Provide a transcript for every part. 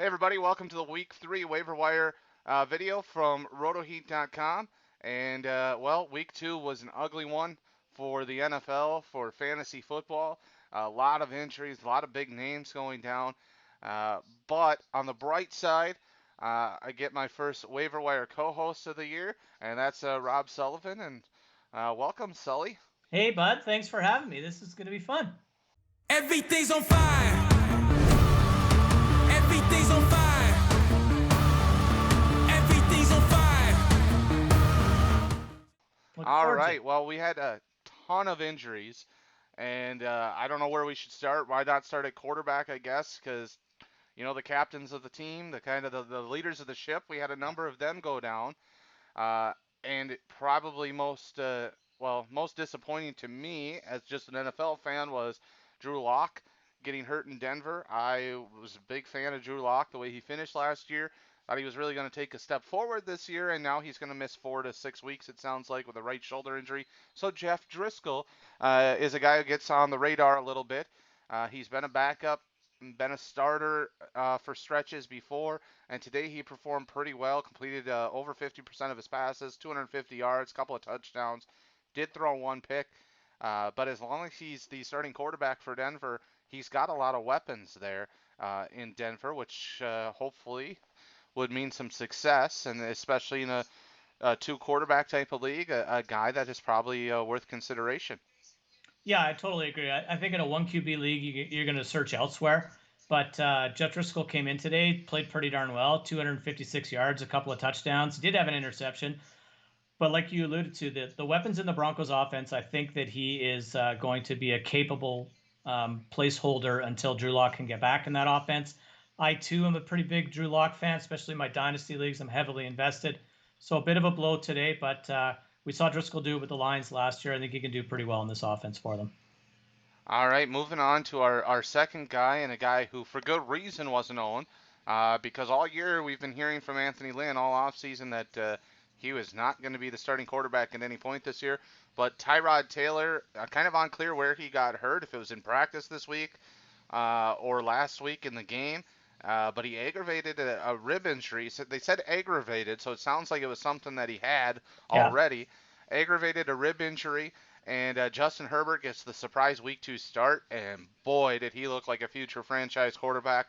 Hey everybody, welcome to the Week 3 Waiver Wire video from RotoHeat.com. And Week 2 was an ugly one for the NFL, for fantasy football. A lot of injuries, a lot of big names going down. But on the bright side, I get my first Waiver Wire co-host of the year, and that's Rob Sullivan. And welcome, Sully. Hey, bud. Thanks for having me. This is going to be fun. Everything's on fire. Everything's on fire. Everything's on fire. Looking All forward to right, it. well, we had a ton of injuries. And I don't know where we should start. Why not start at quarterback, I guess, because, the captains of the team, the kind of the leaders of the ship, we had a number of them go down. Uh, and probably most disappointing to me as just an NFL fan was Drew Lock getting hurt in Denver. I was a big fan of Drew Lock, the way he finished last year. Thought he was really going to take a step forward this year, and now he's going to miss 4 to 6 weeks, it sounds like, with a right shoulder injury. So Jeff Driskel is a guy who gets on the radar a little bit. He's been a backup, been a starter for stretches before, and today he performed pretty well. Completed over 50% of his passes, 250 yards, couple of touchdowns. Did throw one pick, but as long as he's the starting quarterback for Denver, he's got a lot of weapons there in Denver, which hopefully would mean some success, and especially in a two quarterback type of league, a guy that is probably worth consideration. Yeah, I totally agree. I think in a one QB league, you're going to search elsewhere. But Jeff Driskel came in today, played pretty darn well, 256 yards, a couple of touchdowns. He did have an interception. But like you alluded to, the weapons in the Broncos offense, I think that he is going to be a capable placeholder until Drew Lock can get back in that offense. I, too, am a pretty big Drew Lock fan, especially in my dynasty leagues. I'm heavily invested. So a bit of a blow today, but we saw Driscoll do it with the Lions last year. I think he can do pretty well in this offense for them. All right, moving on to our second guy, and a guy who, for good reason, wasn't owned. Because all year we've been hearing from Anthony Lynn all offseason that he was not going to be the starting quarterback at any point this year. But Tyrod Taylor, kind of unclear where he got hurt, if it was in practice this week or last week in the game. But he aggravated a rib injury. So they said aggravated, so it sounds like it was something that he had Yeah. already. Aggravated a rib injury, and Justin Herbert gets the surprise week 2 start, and boy, did he look like a future franchise quarterback,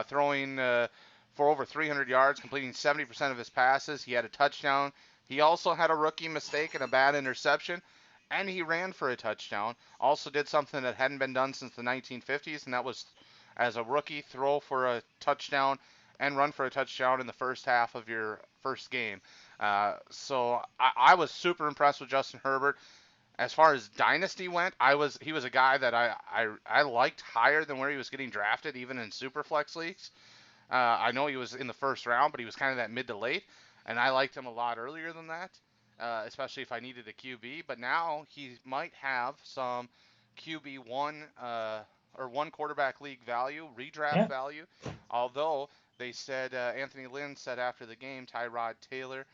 throwing for over 300 yards, completing 70% of his passes. He had a touchdown. He also had a rookie mistake and a bad interception, and he ran for a touchdown. Also did something that hadn't been done since the 1950s, and that was, as a rookie, throw for a touchdown and run for a touchdown in the first half of your first game. So I was super impressed with Justin Herbert. As far as dynasty went, he was a guy that I liked higher than where he was getting drafted, even in superflex leagues. I know he was in the first round, but he was kind of that mid to late, and I liked him a lot earlier than that, especially if I needed a QB. But now he might have some QB or one quarterback league value, redraft Yeah. value. Although they said Anthony Lynn said after the game, Tyrod Taylor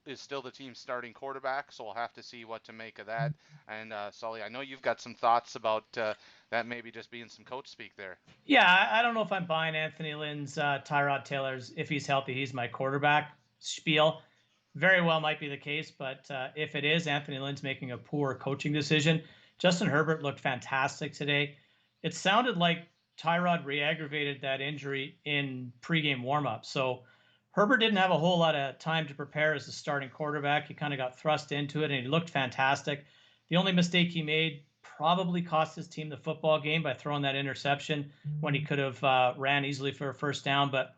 is still the team's starting quarterback, so we'll have to see what to make of that. And Sully, I know you've got some thoughts about that maybe just being some coach speak there. Yeah, I don't know if I'm buying Anthony Lynn's Tyrod Taylor's if he's healthy, he's my quarterback spiel. Very well might be the case, but if it is, Anthony Lynn's making a poor coaching decision. Justin Herbert looked fantastic today. It sounded like Tyrod re-aggravated that injury in pregame warmup. So Herbert didn't have a whole lot of time to prepare as a starting quarterback. He kind of got thrust into it, and he looked fantastic. The only mistake he made probably cost his team the football game by throwing that interception when he could have ran easily for a first down. But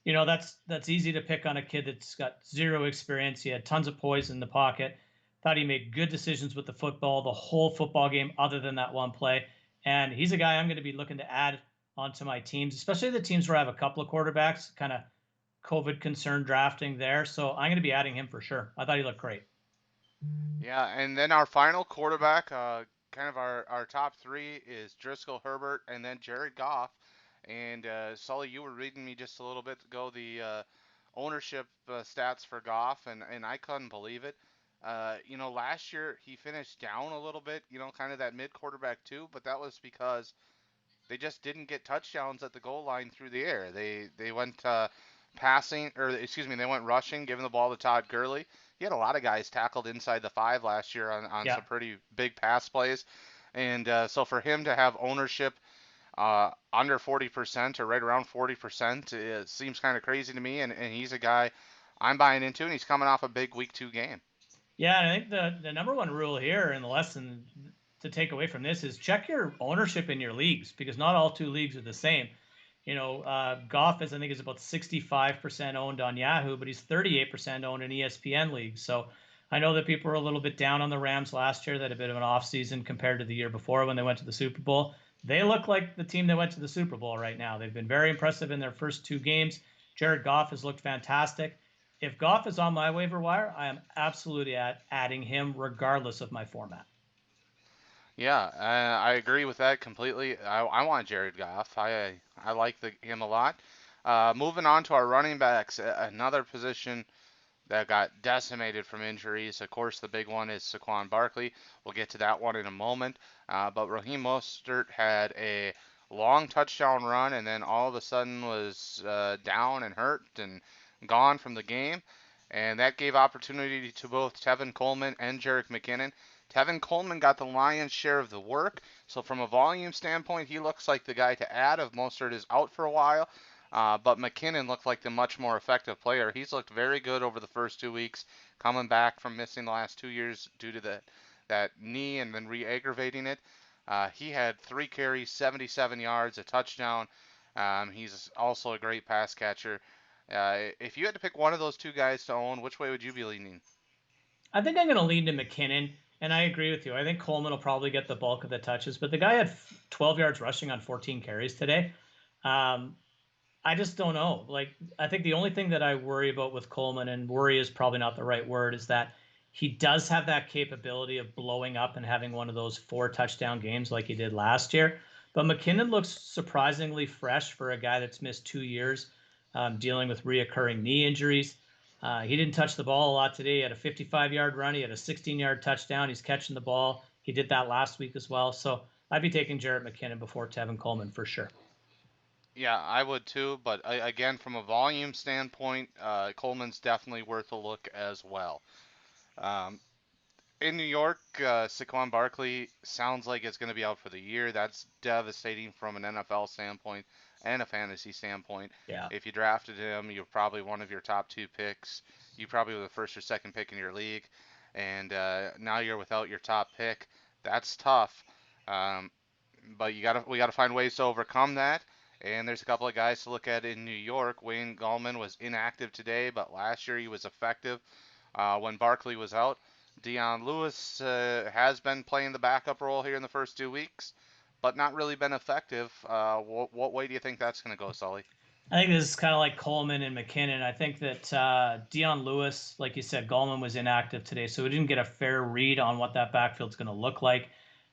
that's easy to pick on a kid that's got zero experience. He had tons of poise in the pocket. Thought he made good decisions with the football the whole football game, other than that one play. And he's a guy I'm going to be looking to add onto my teams, especially the teams where I have a couple of quarterbacks, kind of COVID concern drafting there. So I'm going to be adding him for sure. I thought he looked great. Yeah, and then our final quarterback, kind of our top three, is Driscoll, Herbert, and then Jared Goff. And Sully, you were reading me just a little bit ago the ownership stats for Goff, and I couldn't believe it. Last year he finished down a little bit, kind of that mid quarterback too, but that was because they just didn't get touchdowns at the goal line through the air. They went passing, or excuse me, they went rushing, giving the ball to Todd Gurley. He had a lot of guys tackled inside the 5 last year on Yeah. some pretty big pass plays. And so for him to have ownership under 40% or right around 40%, it seems kind of crazy to me. And he's a guy I'm buying into, and he's coming off a big week 2 game. Yeah, and I think the number one rule here and the lesson to take away from this is check your ownership in your leagues, because not all 2 leagues are the same. Goff is, I think, is about 65% owned on Yahoo, but he's 38% owned in ESPN leagues. So I know that people were a little bit down on the Rams last year. They had a bit of an off season compared to the year before when they went to the Super Bowl. They look like the team that went to the Super Bowl right now. They've been very impressive in their first 2 games. Jared Goff has looked fantastic. If Goff is on my waiver wire, I am absolutely adding him regardless of my format. Yeah, I agree with that completely. I want Jared Goff. I like him a lot. Moving on to our running backs, another position that got decimated from injuries. Of course, the big one is Saquon Barkley. We'll get to that one in a moment. But Raheem Mostert had a long touchdown run and then all of a sudden was down and hurt and gone from the game. And that gave opportunity to both Tevin Coleman and Jerrick McKinnon. Tevin Coleman got the lion's share of the work. So from a volume standpoint, he looks like the guy to add if Mostert is out for a while. But McKinnon looked like the much more effective player. He's looked very good over the first 2 weeks, coming back from missing the last 2 years due to that knee and then re-aggravating it. He had 3 carries, 77 yards, a touchdown. He's also a great pass catcher. If you had to pick one of those 2 guys to own, which way would you be leaning? I think I'm going to lean to McKinnon, and I agree with you. I think Coleman will probably get the bulk of the touches, but the guy had 12 yards rushing on 14 carries today. I just don't know. Like, I think the only thing that I worry about with Coleman, and worry is probably not the right word, is that he does have that capability of blowing up and having one of those 4 touchdown games like he did last year. But McKinnon looks surprisingly fresh for a guy that's missed 2 years, dealing with reoccurring knee injuries. He didn't touch the ball a lot today. He had a 55-yard run. He had a 16-yard touchdown. He's catching the ball. He did that last week as well. So I'd be taking Jerrick McKinnon before Tevin Coleman for sure. Yeah, I would too, but again, from a volume standpoint, Coleman's definitely worth a look as well. Um, in New York, Saquon Barkley sounds like it's going to be out for the year. That's devastating from an NFL standpoint and a fantasy standpoint. Yeah. If you drafted him, you're probably one of your top 2 picks. You probably were the first or second pick in your league, and now you're without your top pick. That's tough. Um, but we gotta find ways to overcome that. And there's a couple of guys to look at in New York. Wayne Gallman was inactive today, but last year he was effective when Barkley was out. Dion Lewis has been playing the backup role here in the first 2 weeks, but not really been effective. What way do you think that's going to go, Sully? I think this is kind of like Coleman and McKinnon. I think that Dion Lewis, like you said, Gallman was inactive today, so we didn't get a fair read on what that backfield's going to look like.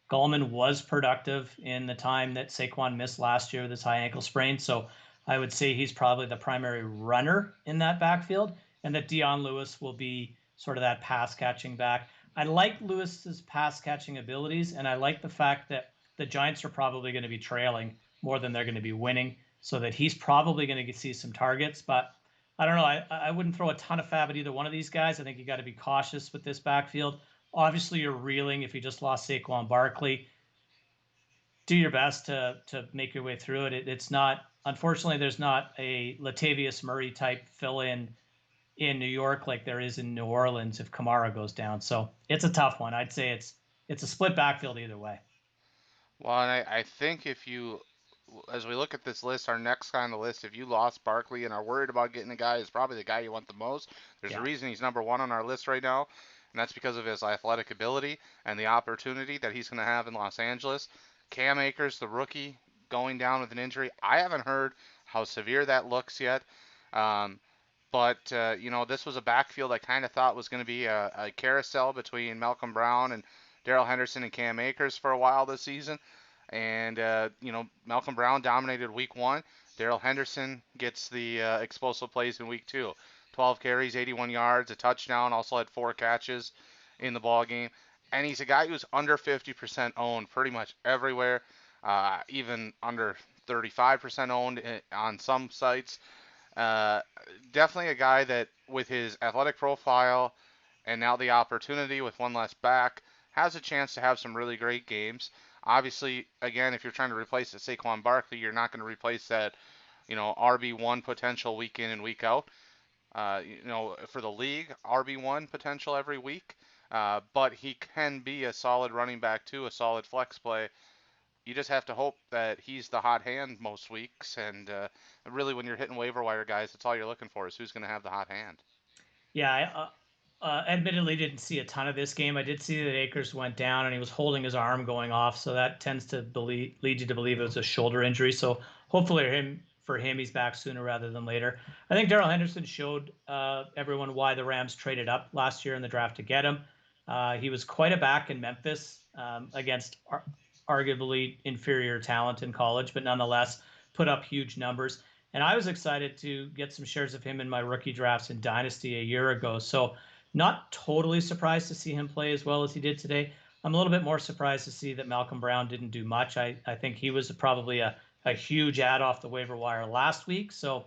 Gallman was productive in the time that Saquon missed last year with his high ankle sprain, so I would say he's probably the primary runner in that backfield, and that Dion Lewis will be sort of that pass catching back. I like Lewis's pass catching abilities, and I like the fact that the Giants are probably going to be trailing more than they're going to be winning, so that he's probably going to see some targets. But I don't know. I wouldn't throw a ton of fab at either one of these guys. I think you got to be cautious with this backfield. Obviously, you're reeling if you just lost Saquon Barkley. Do your best to make your way through it. It's not, unfortunately, there's not a Latavius Murray type fill in New York like there is in New Orleans if Kamara goes down. So it's a tough one. I'd say it's a split backfield either way. Well, and I think as we look at this list, our next guy on the list, if you lost Barkley and are worried about getting a guy, is probably the guy you want the most. There's a reason he's number 1 on our list right now, and that's because of his athletic ability and the opportunity that he's going to have in Los Angeles. Cam Akers, the rookie, going down with an injury. I haven't heard how severe that looks yet. But this was a backfield I kind of thought was going to be a carousel between Malcolm Brown and Darryl Henderson and Cam Akers for a while this season. And, Malcolm Brown dominated week 1. Darryl Henderson gets the explosive plays in week 2. 12 carries, 81 yards, a touchdown, also had 4 catches in the ball game. And he's a guy who's under 50% owned pretty much everywhere. even under 35% owned on some sites. Uh, Definitely a guy that, with his athletic profile and now the opportunity with one less back, has a chance to have some really great games. Obviously, again, if you're trying to replace the Saquon Barkley, you're not going to replace that, RB1 potential week in and week out. For the league, RB1 potential every week. But he can be a solid running back too, a solid flex play. You just have to hope that he's the hot hand most weeks. And really, when you're hitting waiver wire guys, that's all you're looking for, is who's going to have the hot hand. Yeah, I admittedly didn't see a ton of this game. I did see that Akers went down and he was holding his arm going off, so that tends to lead you to believe it was a shoulder injury. So hopefully for him, he's back sooner rather than later. I think Darryl Henderson showed everyone why the Rams traded up last year in the draft to get him. He was quite a back in Memphis against arguably inferior talent in college, but nonetheless put up huge numbers. And I was excited to get some shares of him in my rookie drafts in Dynasty a year ago. So not totally surprised to see him play as well as he did today. I'm a little bit more surprised to see that Malcolm Brown didn't do much. I think he was probably a huge ad off the waiver wire last week. So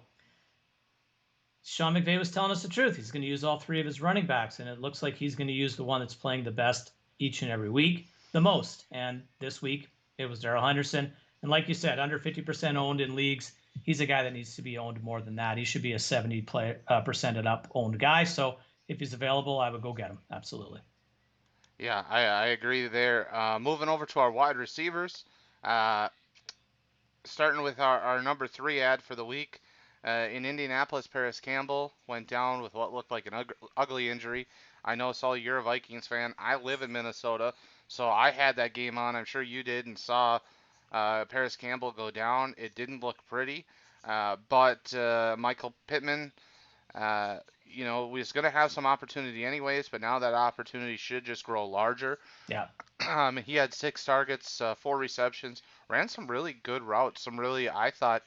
Sean McVay was telling us the truth. He's going to use all three of his running backs, and it looks like he's going to use the one that's playing the best each and every week, the most. And this week, it was Darryl Henderson. And like you said, under 50% owned in leagues, he's a guy that needs to be owned more than that. He should be a 70% and up owned guy. So if he's available, I would go get him. Absolutely. Yeah, I agree there. Moving over to our wide receivers, uh, starting with our number 3 ad for the week. In Indianapolis, Paris Campbell went down with what looked like an ugly injury. I know, Saul, you're a Vikings fan. I live in Minnesota, so I had that game on. I'm sure you did, and saw Paris Campbell go down. It didn't look pretty, but Michael Pittman, uh, was going to have some opportunity anyways, but now that opportunity should just grow larger. Yeah. He had 6 targets, 4 receptions, ran some really good routes, some really, I thought,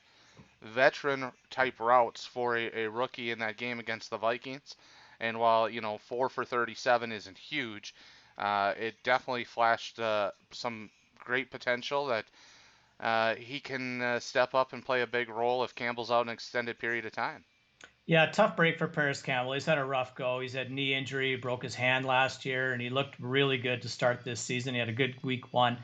veteran type routes for a rookie in that game against the Vikings. And while 4 for 37 isn't huge, it definitely flashed some great potential that he can step up and play a big role if Campbell's out an extended period of time. Yeah, tough break for Paris Campbell. He's had a rough go. He's had knee injury, broke his hand last year, and he looked really good to start this season. He had a good week 1.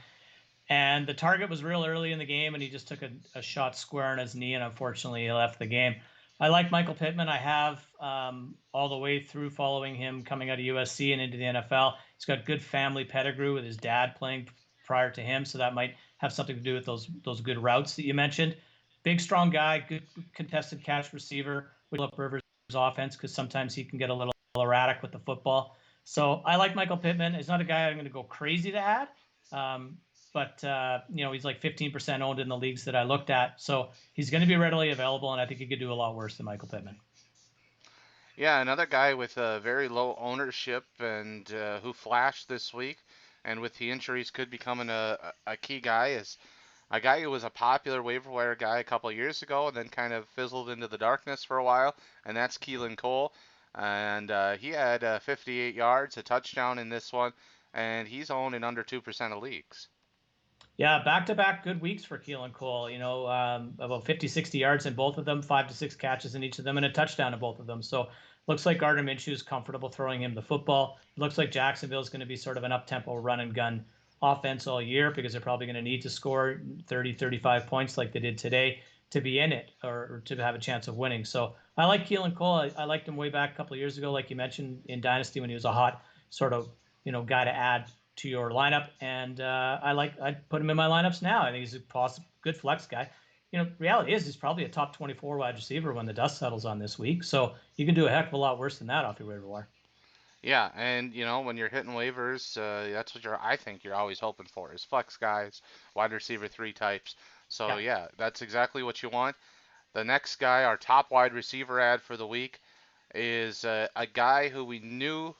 And the target was real early in the game, and he just took a shot square in his knee, and unfortunately he left the game. I like Michael Pittman. I have all the way through following him coming out of USC and into the NFL. He's got good family pedigree with his dad playing prior to him, so that might have something to do with those good routes that you mentioned. Big, strong guy, good contested catch receiver. We love Rivers' offense because sometimes he can get a little erratic with the football. So I like Michael Pittman. He's not a guy I'm going to go crazy to add. But he's like 15% owned in the leagues that I looked at. So he's going to be readily available, and I think he could do a lot worse than Michael Pittman. Yeah, another guy with a very low ownership and who flashed this week, and with the injuries could become a key guy, is a guy who was a popular waiver wire guy a couple of years ago and then kind of fizzled into the darkness for a while, and that's Kellan Cole. And he had 58 yards, a touchdown in this one, and he's owned in under 2% of leagues. Yeah, back-to-back good weeks for Kellan Cole. About 50, 60 yards in both of them, 5 to 6 catches in each of them, and a touchdown in both of them. So looks like Gardner Minshew is comfortable throwing him the football. It looks like Jacksonville is going to be sort of an up-tempo run-and-gun offense all year because they're probably going to need to score 30, 35 points like they did today to be in it or to have a chance of winning. So I like Kellan Cole. I liked him way back a couple of years ago, like you mentioned, in Dynasty when he was a hot sort of guy to add to your lineup, and I'd put him in my lineups now. I think he's a good flex guy. Reality is he's probably a top 24 wide receiver when the dust settles on this week. So you can do a heck of a lot worse than that off your waiver wire. Yeah, and when you're hitting waivers, that's what I think you're always hoping for, is flex guys, wide receiver 3 types. So yeah, that's exactly what you want. The next guy, our top wide receiver ad for the week, is a guy who we know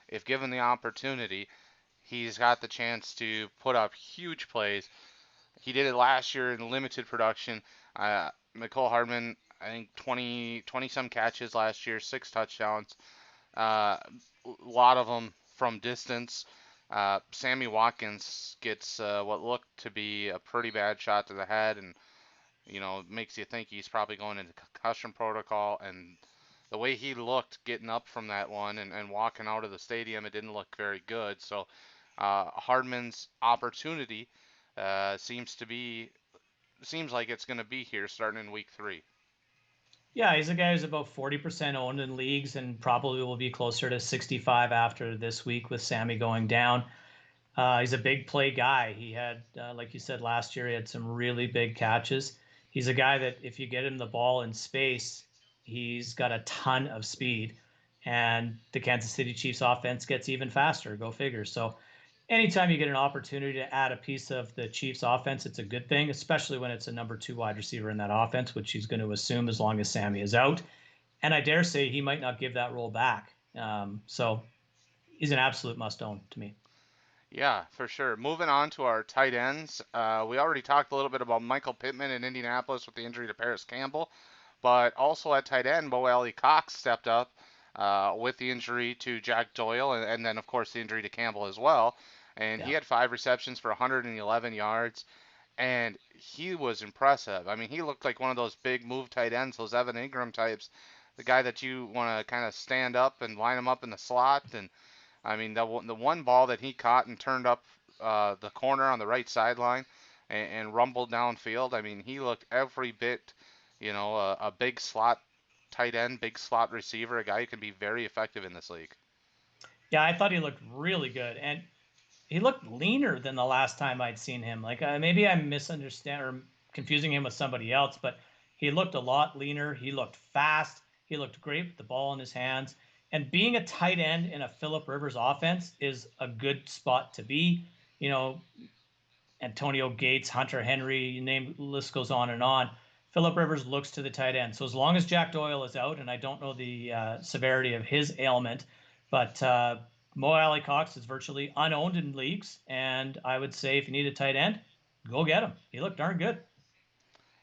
if given the opportunity, he's got the chance to put up huge plays. He did it last year in limited production. Mecole Hardman, I think 20 some catches last year, 6 touchdowns. A lot of them from distance. Sammy Watkins gets what looked to be a pretty bad shot to the head, and makes you think he's probably going into concussion protocol. And the way he looked getting up from that one and walking out of the stadium, it didn't look very good. So Hardman's opportunity seems like it's going to be here starting in week 3. Yeah, he's a guy who's about 40% owned in leagues and probably will be closer to 65 after this week with Sammy going down. He's a big play guy. He had, like you said, last year, he had some really big catches. He's a guy that if you get him the ball in space, he's got a ton of speed. And the Kansas City Chiefs offense gets even faster. Go figure. So anytime you get an opportunity to add a piece of the Chiefs offense, it's a good thing, especially when it's a number 2 wide receiver in that offense, which he's going to assume as long as Sammy is out. And I dare say he might not give that role back. So he's an absolute must own to me. Yeah, for sure. Moving on to our tight ends. We already talked a little bit about Michael Pittman in Indianapolis with the injury to Paris Campbell, but also at tight end, Mo Alley-Cox stepped up with the injury to Jack Doyle, and then, of course, the injury to Campbell as well. And he Yeah. had 5 receptions for 111 yards, and he was impressive. I mean, he looked like one of those big move tight ends, those Evan Ingram types, the guy that you want to kind of stand up and line him up in the slot. And I mean, the one ball that he caught and turned up the corner on the right sideline and rumbled downfield. I mean, he looked every bit, a big slot tight end, big slot receiver, a guy who can be very effective in this league. Yeah, I thought he looked really good. And he looked leaner than the last time I'd seen him. Like maybe I'm misunderstanding or confusing him with somebody else, but he looked a lot leaner. He looked fast. He looked great with the ball in his hands. And being a tight end in a Phillip Rivers offense is a good spot to be. You know, Antonio Gates, Hunter Henry, you name the list goes on and on. Phillip Rivers looks to the tight end. So as long as Jack Doyle is out, and I don't know the severity of his ailment, but Mo Alley-Cox is virtually unowned in leagues, and I would say if you need a tight end, go get him. He looked darn good.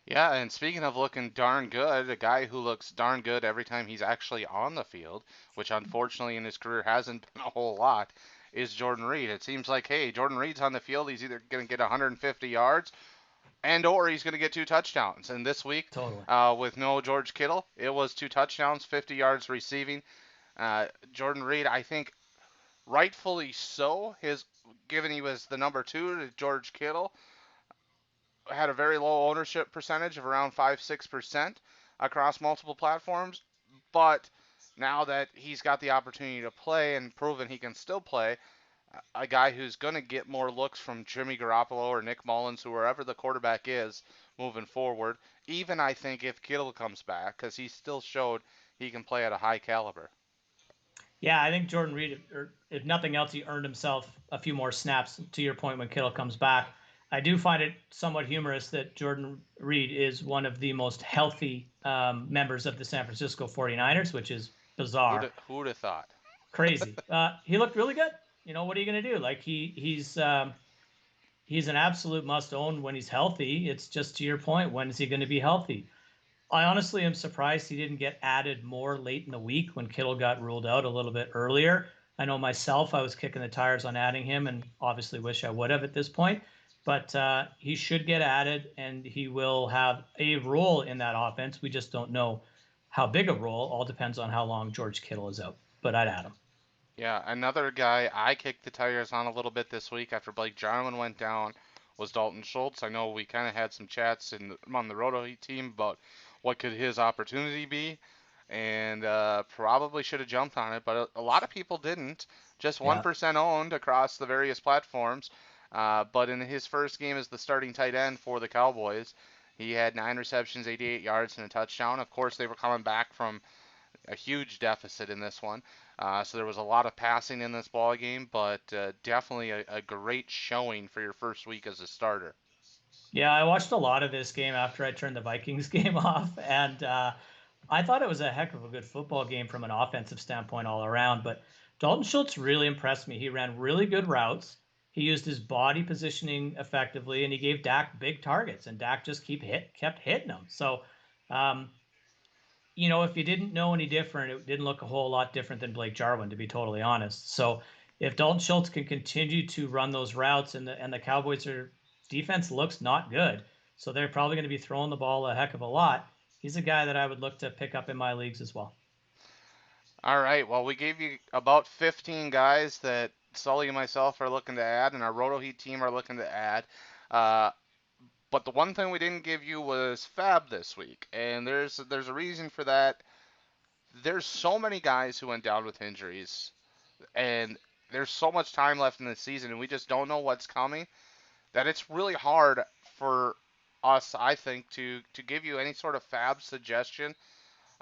Yeah, and speaking of looking darn good, a guy who looks darn good every time he's actually on the field, which unfortunately in his career hasn't been a whole lot, is Jordan Reed. It seems like, hey, Jordan Reed's on the field, he's either going to get 150 yards and or he's going to get 2 touchdowns. And this week, Totally. with no George Kittle, it was 2 touchdowns, 50 yards receiving. Jordan Reed, I think, rightfully so, given he was the number 2 to George Kittle, had a very low ownership percentage of around 5-6% across multiple platforms. But now that he's got the opportunity to play and proven he can still play, a guy who's going to get more looks from Jimmy Garoppolo or Nick Mullens, whoever the quarterback is moving forward, even I think if Kittle comes back, because he still showed he can play at a high caliber. Yeah, I think Jordan Reed, or if nothing else, he earned himself a few more snaps, to your point, when Kittle comes back. I do find it somewhat humorous that Jordan Reed is one of the most healthy members of the San Francisco 49ers, which is bizarre. Who'd have thought? Crazy. He looked really good. What are you going to do? Like he's an absolute must own when he's healthy. It's just to your point, when is he going to be healthy? I honestly am surprised he didn't get added more late in the week when Kittle got ruled out a little bit earlier. I know myself, I was kicking the tires on adding him, and obviously wish I would have at this point. But he should get added, and he will have a role in that offense. We just don't know how big a role. All depends on how long George Kittle is out. But I'd add him. Yeah, another guy I kicked the tires on a little bit this week after Blake Jarwin went down was Dalton Schultz. I know we kind of had some chats on the RotoHeat team about what could his opportunity be, and probably should have jumped on it, but a lot of people didn't. Just Yeah. 1% owned across the various platforms. But in his first game as the starting tight end for the Cowboys, he had 9 receptions, 88 yards, and a touchdown. Of course, they were coming back from a huge deficit in this one. So there was a lot of passing in this ball game, but definitely a great showing for your first week as a starter. Yeah, I watched a lot of this game after I turned the Vikings game off, and I thought it was a heck of a good football game from an offensive standpoint all around. But Dalton Schultz really impressed me. He ran really good routes. He used his body positioning effectively, and he gave Dak big targets, and Dak just kept hitting them. So, um, if you didn't know any different, it didn't look a whole lot different than Blake Jarwin, to be totally honest. So if Dalton Schultz can continue to run those routes, and the Cowboys defense looks not good, so they're probably going to be throwing the ball a heck of a lot. He's a guy that I would look to pick up in my leagues as well. All right. Well, we gave you about 15 guys that Sully and myself are looking to add, and our RotoHeat team are looking to add. Uh, but the one thing we didn't give you was FAAB this week, and there's a reason for that. There's so many guys who went down with injuries, and there's so much time left in the season, and we just don't know what's coming, that it's really hard for us, I think, to give you any sort of FAAB suggestion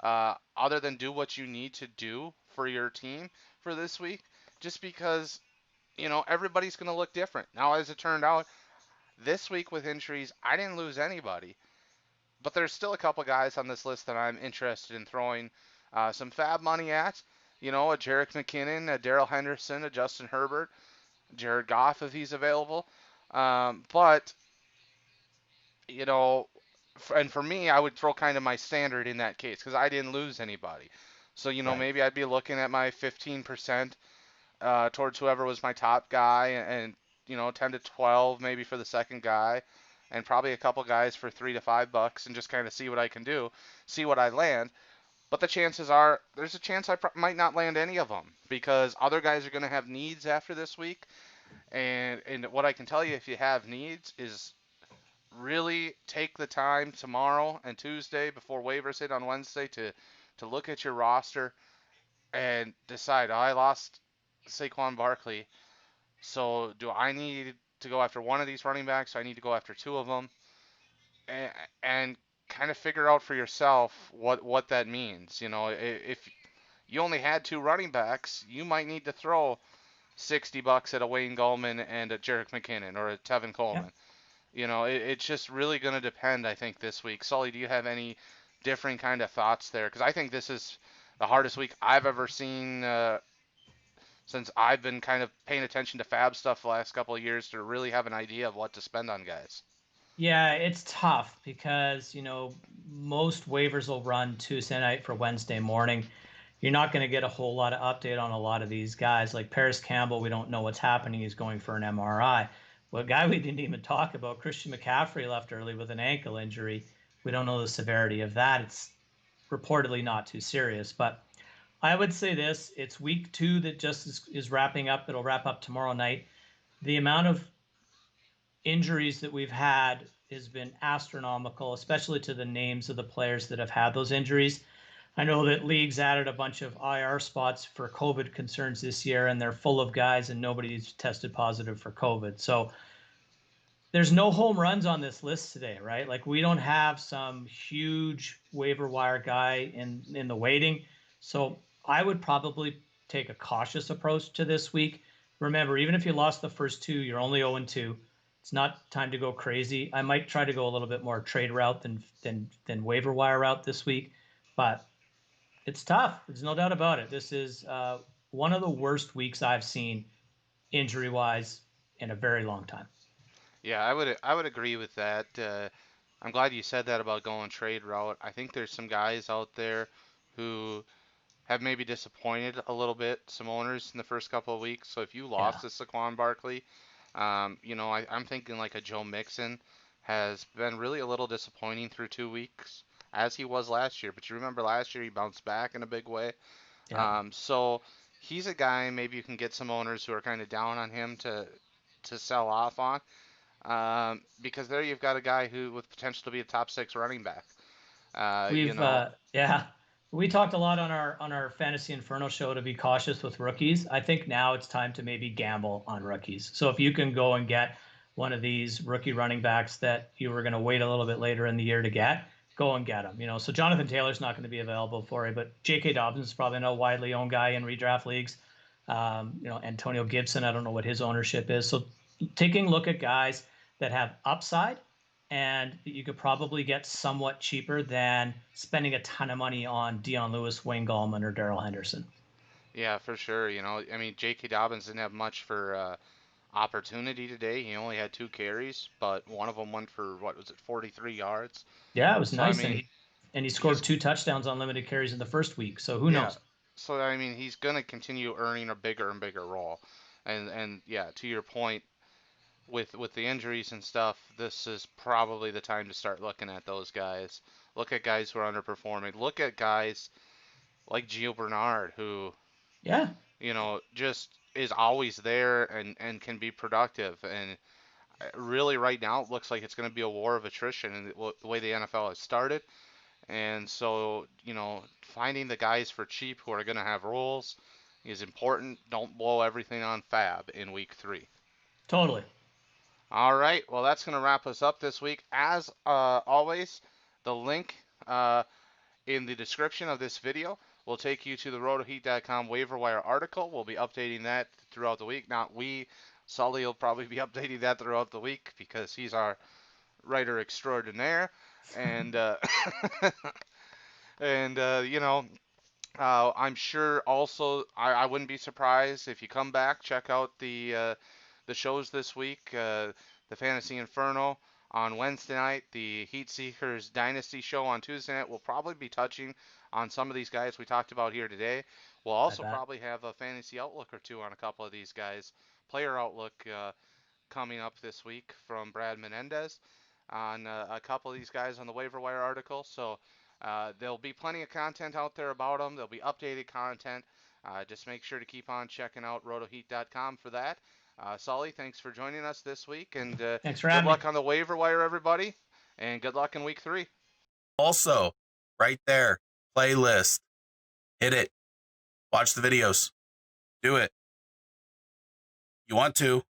other than do what you need to do for your team for this week, just because, everybody's going to look different. Now, as it turned out, this week with injuries, I didn't lose anybody, but there's still a couple guys on this list that I'm interested in throwing some FAAB money at. A Jerrick McKinnon, a Darryl Henderson, a Justin Herbert, Jared Goff if he's available. But, and for me, I would throw kind of my standard in that case because I didn't lose anybody. So, Right. maybe I'd be looking at my 15% towards whoever was my top guy and 10 to 12 maybe for the second guy and probably a couple guys for $3 to $5 and just kind of see what I can do, see what I land. But the chances are there's a chance I might not land any of them because other guys are going to have needs after this week. And what I can tell you if you have needs is really take the time tomorrow and Tuesday before waivers hit on Wednesday to look at your roster and decide, I lost Saquon Barkley, so do I need to go after one of these running backs? Do I need to go after two of them? And kind of figure out for yourself what that means. If you only had two running backs, you might need to throw $60 at a Wayne Gallman and a Jerrick McKinnon or a Tevin Yeah. Coleman. It's just really going to depend, I think, this week. Sully, do you have any different kind of thoughts there? Because I think this is the hardest week I've ever seen since I've been kind of paying attention to FAAB stuff the last couple of years to really have an idea of what to spend on guys. Yeah, it's tough because, most waivers will run Tuesday night for Wednesday morning. You're not going to get a whole lot of update on a lot of these guys. Like Paris Campbell, we don't know what's happening. He's going for an MRI. Well, a guy we didn't even talk about, Christian McCaffrey, left early with an ankle injury. We don't know the severity of that. It's reportedly not too serious. But I would say this, it's week 2 that just is wrapping up. It'll wrap up tomorrow night. The amount of injuries that we've had has been astronomical, especially to the names of the players that have had those injuries. I know that leagues added a bunch of IR spots for COVID concerns this year, and they're full of guys, and nobody's tested positive for COVID. So there's no home runs on this list today, right? Like we don't have some huge waiver wire guy in the waiting. So I would probably take a cautious approach to this week. Remember, even if you lost the first two, you're only 0-2. It's not time to go crazy. I might try to go a little bit more trade route than waiver wire route this week, but it's tough. There's no doubt about it. This is one of the worst weeks I've seen injury wise in a very long time. Yeah, I would agree with that. I'm glad you said that about going trade route. I think there's some guys out there who have maybe disappointed a little bit, some owners in the first couple of weeks. So if you Yeah. lost to Saquon Barkley, I'm thinking like a Joe Mixon has been really a little disappointing through 2 weeks, as he was last year. But you remember last year he bounced back in a big way. Yeah. So he's a guy maybe you can get some owners who are kind of down on him to sell off on. Because there you've got a guy who with potential to be a top 6 running back. Uh, you We've know, yeah, we talked a lot on our Fantasy Inferno show to be cautious with rookies. I think now it's time to maybe gamble on rookies. So if you can go and get one of these rookie running backs that you were going to wait a little bit later in the year to get, go and get them. So Jonathan Taylor's not going to be available for you, but J.K. Dobbins is probably a widely owned guy in redraft leagues. Antonio Gibson, I don't know what his ownership is. So taking a look at guys that have upside and you could probably get somewhat cheaper than spending a ton of money on Dion Lewis, Wayne Gallman, or Darrell Henderson. yeah, for sure. I mean, J.K. Dobbins didn't have much for opportunity today. He only had 2 carries, but one of them went for what was it, 43 yards. Yeah, it was So I nice, mean, and he he's scored 2 touchdowns on limited carries in the first week. So who yeah. knows? So I mean, he's gonna continue earning a bigger and bigger role. And yeah, to your point, with the injuries and stuff, this is probably the time to start looking at those guys. Look at guys who are underperforming. Look at guys like Gio Bernard, who Yeah, just is always there and can be productive. And really, right now, it looks like it's going to be a war of attrition in the way the NFL has started. And so, finding the guys for cheap who are going to have roles is important. Don't blow everything on FAAB in week 3. totally. All right. Well, that's going to wrap us up this week. As always, the link in the description of this video will take you to the RotoHeat.com waiver wire article. We'll be updating that throughout the week. Not we. Sully will probably be updating that throughout the week because he's our writer extraordinaire. And, and I'm sure also I wouldn't be surprised if you come back, check out the shows this week, the Fantasy Inferno on Wednesday night, the Heat Seekers Dynasty show on Tuesday night. We'll probably be touching on some of these guys we talked about here today. We'll also probably have a fantasy outlook or two on a couple of these guys. Player outlook coming up this week from Brad Menendez on a couple of these guys on the waiver wire article. So there'll be plenty of content out there about them. There'll be updated content. Just make sure to keep on checking out rotoheat.com for that. Sully, thanks for joining us this week, and Thanks for good having luck me. on the waiver wire, everybody, and good luck in week 3. Also, right there, playlist. Hit it. Watch the videos. Do it. You want to.